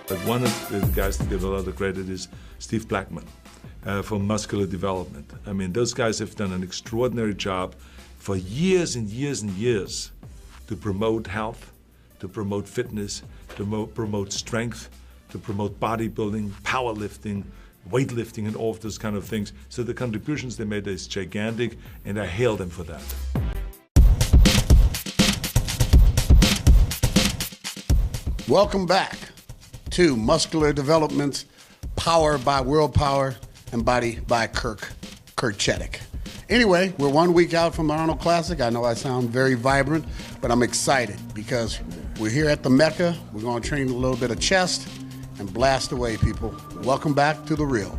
But one of the guys that get a lot of credit is Steve Blackman for muscular development. I mean, those guys have done an extraordinary job for years and years and years to promote health, to promote fitness, to promote strength, to promote bodybuilding, powerlifting, weightlifting, and all of those kind of things. So the contributions they made is gigantic, and I hail them for that. Welcome back to Muscular Development's Power by World Power and Body by Kurt Cheddick. Anyway, we're 1 week out from the Arnold Classic. I know I sound very vibrant, but I'm excited because we're here at the Mecca. We're going to train a little bit of chest and blast away, people. Welcome back to the real.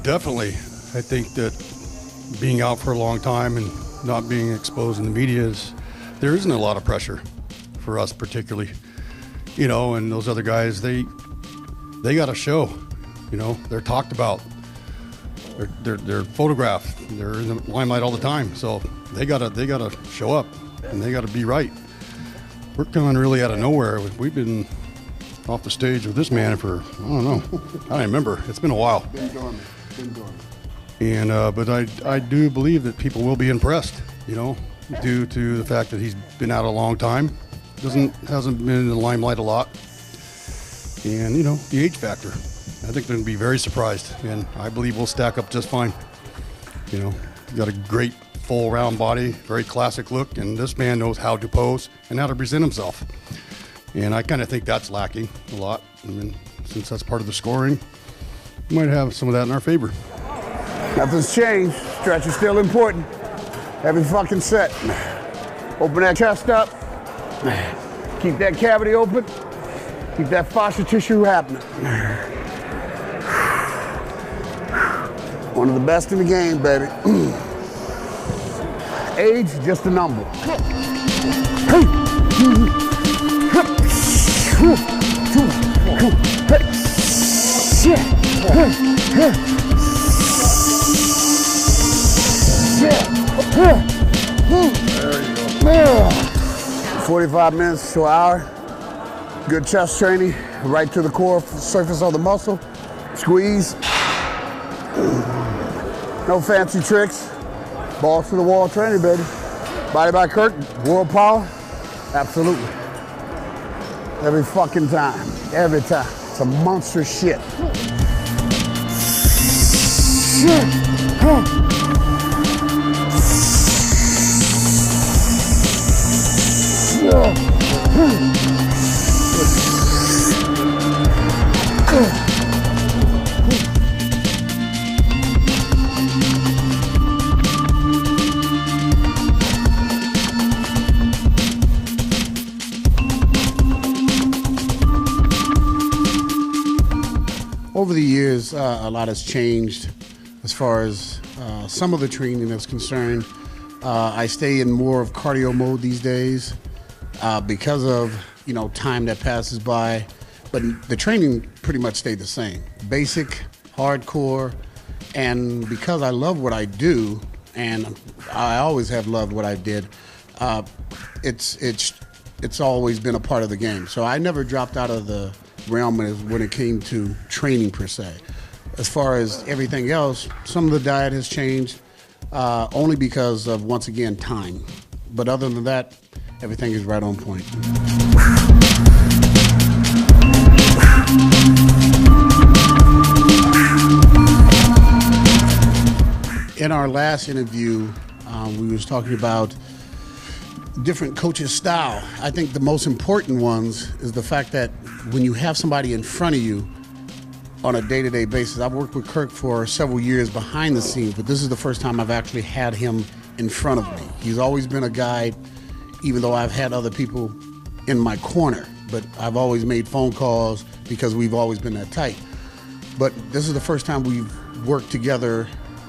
Definitely. I think that being out for a long time and not being exposed in the media there isn't a lot of pressure for us particularly, and those other guys, they got a show, they're talked about, they're photographed, they're in the limelight all the time, so they gotta show up and they gotta be right. We're coming really out of nowhere. We've been off the stage with this man for, I don't know, I don't remember. It's been a while. Been dormant. And but I do believe that people will be impressed, due to the fact that he's been out a long time, hasn't been in the limelight a lot, and the age factor. I think they're going to be very surprised, and I believe we'll stack up just fine. Got a great full round body, very classic look, and this man knows how to pose and how to present himself. And I kind of think that's lacking a lot. I mean, since that's part of the scoring, we might have some of that in our favor. Nothing's changed. Stretch is still important. Every fucking set. Open that chest up. Keep that cavity open. Keep that fascia tissue happening. One of the best in the game, baby. Age, just a number. There you go. 45 minutes to an hour. Good chest training, right to the core surface of the muscle. Squeeze. No fancy tricks. Balls to the wall training, baby. Body by Kurt, world power. Absolutely. Every fucking time. Every time. It's a monster shit. Over the years, a lot has changed as far as some of the training is concerned. I stay in more of cardio mode these days because of time that passes by, but the training pretty much stayed the same. Basic, hardcore, and because I love what I do, and I always have loved what I did, it's always been a part of the game. So I never dropped out of the realm when it came to training per se. As far as everything else, some of the diet has changed only because of, once again, time. But other than that, everything is right on point. In our last interview, we was talking about different coaches' style. I think the most important ones is the fact that when you have somebody in front of you on a day-to-day basis. I've worked with Kirk for several years behind the scenes, but this is the first time I've actually had him in front of me. He's always been a guide, even though I've had other people in my corner, but I've always made phone calls because we've always been that tight. But this is the first time we've worked together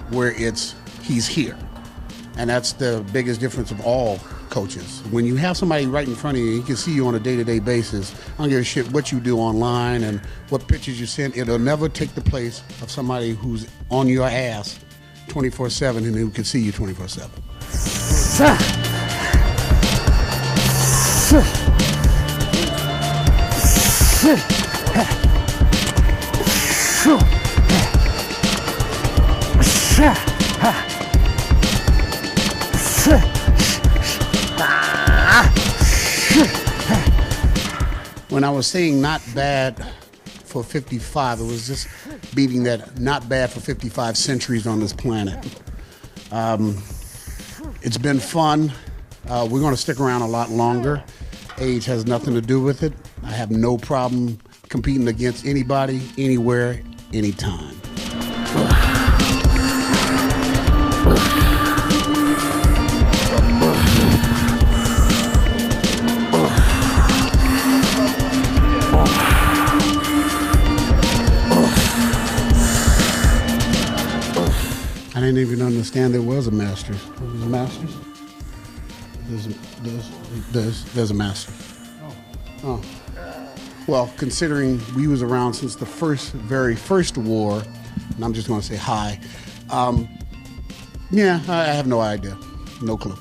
where he's here. And that's the biggest difference of all coaches. When you have somebody right in front of you, he can see you on a day-to-day basis. I don't give a shit what you do online and what pictures you send. It'll never take the place of somebody who's on your ass 24/7 and who can see you 24/7. When I was saying not bad for 55, it was just beating that not bad for 55 centuries on this planet. It's been fun. We're going to stick around a lot longer. Age has nothing to do with it. I have no problem competing against anybody, anywhere, anytime. I didn't even understand there was a Masters. There was a Masters? There's a Masters. Oh. Well, considering we was around since the very first war, and I'm just going to say hi, yeah, I have no idea. No clue.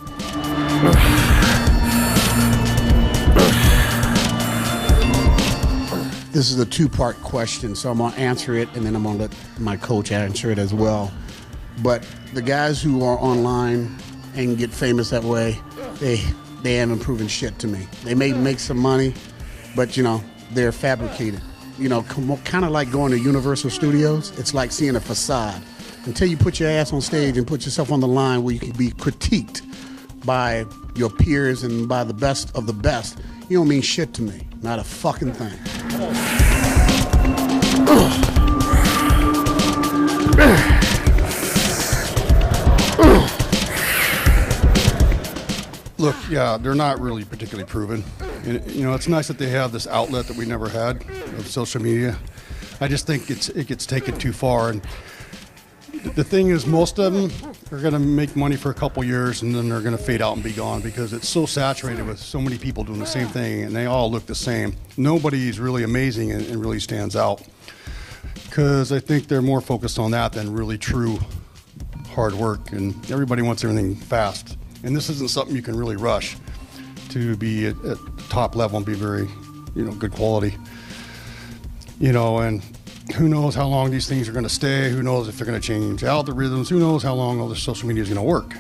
This is a two-part question, so I'm going to answer it, and then I'm going to let my coach answer it as well. But the guys who are online and get famous that way, they haven't proven shit to me. They may make some money, but, you know, they're fabricated. You know, kind of like going to Universal Studios. It's like seeing a facade. Until you put your ass on stage and put yourself on the line where you can be critiqued by your peers and by the best of the best, you don't mean shit to me. Not a fucking thing. Look, yeah, they're not really particularly proven. And, you know, it's nice that they have this outlet that we never had of social media. I just think it gets taken too far. And the thing is, most of them are going to make money for a couple years and then they're going to fade out and be gone because it's so saturated with so many people doing the same thing and they all look the same. Nobody's really amazing and really stands out because I think they're more focused on that than really true hard work, and everybody wants everything fast. And this isn't something you can really rush to be at the top level and be very, you know, good quality. You know, and who knows how long these things are going to stay? Who knows if they're going to change algorithms? Who knows how long all this social media is going to work?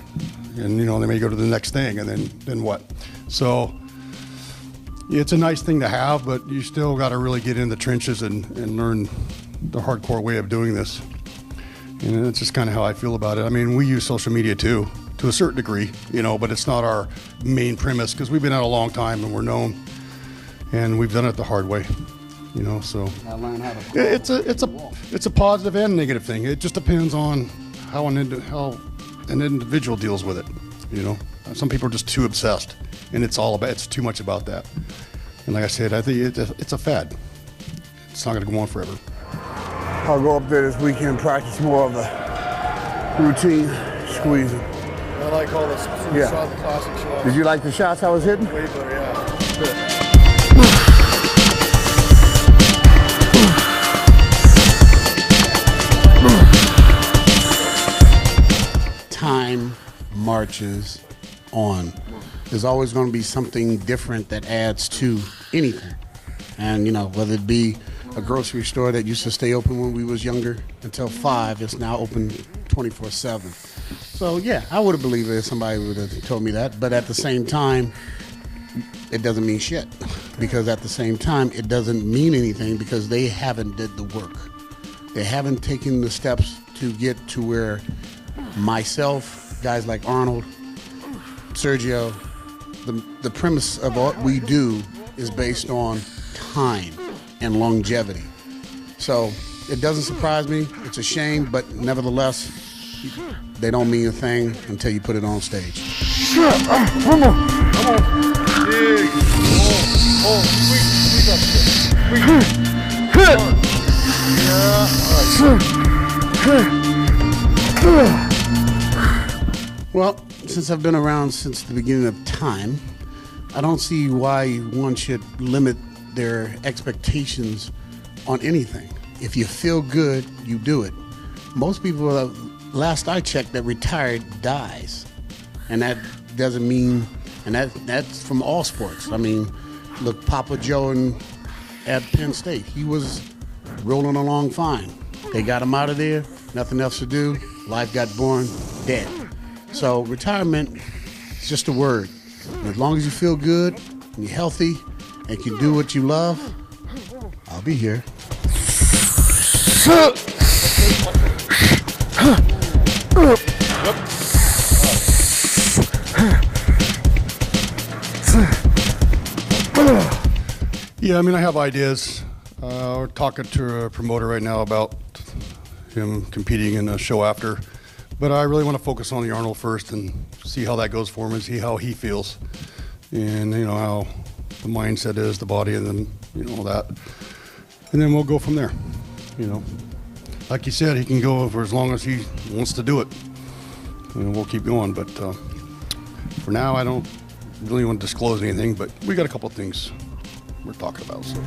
And, you know, they may go to the next thing, and then what? So it's a nice thing to have, but you still got to really get in the trenches and learn the hardcore way of doing this. And that's just kind of how I feel about it. I mean, we use social media too, to a certain degree, you know, but it's not our main premise because we've been out a long time and we're known, and we've done it the hard way, you know. So it's a positive and negative thing. It just depends on how an individual deals with it, you know. Some people are just too obsessed, and it's too much about that. And like I said, I think it's a fad. It's not going to go on forever. I'll go up there this weekend and practice more of a routine squeezing. I like all this classic shots. Did you like the shots I was hitting? Way better, yeah. Time marches on. There's always going to be something different that adds to anything. And, you know, whether it be a grocery store that used to stay open when we was younger until 5, it's now open 24/7. So, yeah, I would have believed it if somebody would have told me that. But at the same time, it doesn't mean shit. Because at the same time, it doesn't mean anything because they haven't did the work. They haven't taken the steps to get to where myself, guys like Arnold, Sergio, the premise of what we do is based on time and longevity. So it doesn't surprise me. It's a shame, but nevertheless, they don't mean a thing until you put it on stage. Come on. Dig. Well, since I've been around since the beginning of time, I don't see why one should limit their expectations on anything. If you feel good, you do it. Most people last I checked, that retired dies. And that doesn't mean, and that's from all sports. I mean, look, Papa Joe at Penn State, he was rolling along fine. They got him out of there, nothing else to do, life got born, dead. So retirement is just a word. And as long as you feel good and you're healthy and can do what you love, I'll be here. Yeah, I mean, I have ideas. We're talking to a promoter right now about him competing in a show after. But I really want to focus on the Arnold first and see how that goes for him and see how he feels. And, you know, how the mindset is, the body, and then, you know, that. And then we'll go from there, you know. Like you said, he can go for as long as he wants to do it. And we'll keep going. But for now, I don't really want to disclose anything, but we got a couple of things we're talking about. So.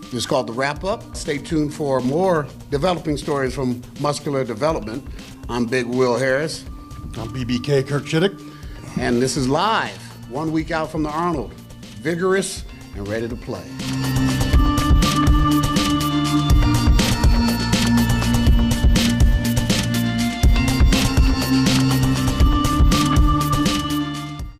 This is called The Wrap Up. Stay tuned for more developing stories from muscular development. I'm Big Will Harris. I'm BBK Kirk Chittick. And this is live, 1 week out from the Arnold. Vigorous and ready to play.